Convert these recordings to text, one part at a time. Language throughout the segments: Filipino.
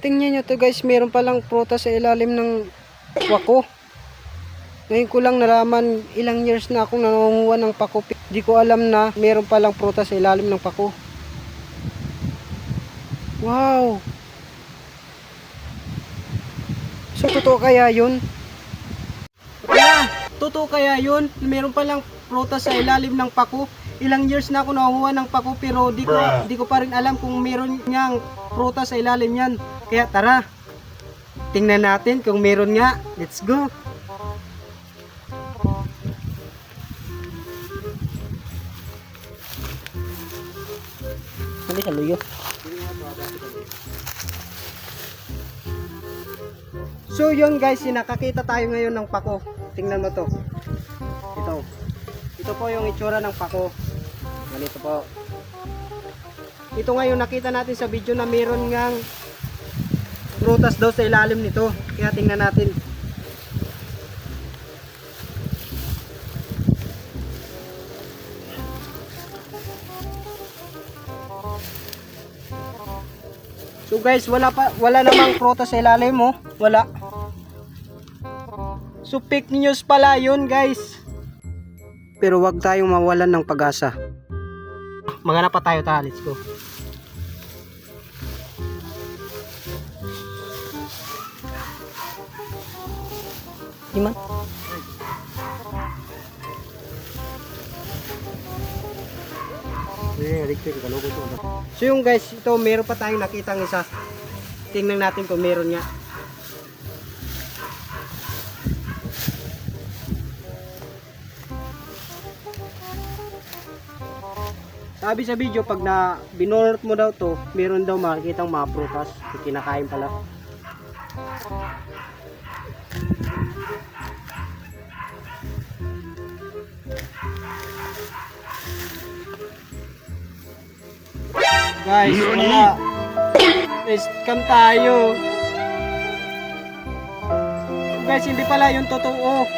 Tingnan nyo to guys, meron palang prutas sa ilalim ng pako. Ngayon ko lang nalaman, ilang years na akong nangunguha ng pako. Di ko alam na meron palang prutas sa ilalim ng pako. Wow! So totoo kaya yun? Totoo kaya yun? Meron palang prutas sa ilalim ng pako. Ilang years na ako nangunguha ng pako pero di ko pa rin alam kung meron niyang prutas sa ilalim yan. Kaya tara, tingnan natin kung meron nga. Let's go! Hindi sa luyo. So yun guys, nakakita tayo ngayon ng pako. Tingnan mo to. Ito po yung itsura ng pako. Ganito po. Ito ngayon nakita natin sa video na meron ngang prutas daw sa ilalim nito. Kaya tingnan natin. So guys, wala namang prutas sa ilalim mo. Wala. So fake news pala yun guys. Pero wag tayong mawalan ng pag-asa. Maghanap pa tayo, let's go. Iman? So yung guys, ito meron pa tayong nakitang isa. Tingnan natin kung meron nga. Sabi sa video, pag na binulot mo daw to, meron daw makikitang mga prutas. Kinakain pala. Guys, wala. Scam tayo. Guys, hindi pala yung totoo.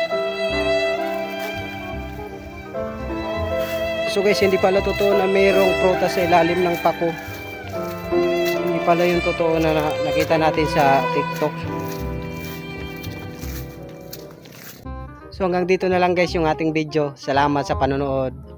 So guys, hindi pala totoo na mayroong prutas sa ilalim ng pako. Hindi pala yung totoo na nakita natin sa TikTok. So hanggang dito na lang guys yung ating video. Salamat sa panonood.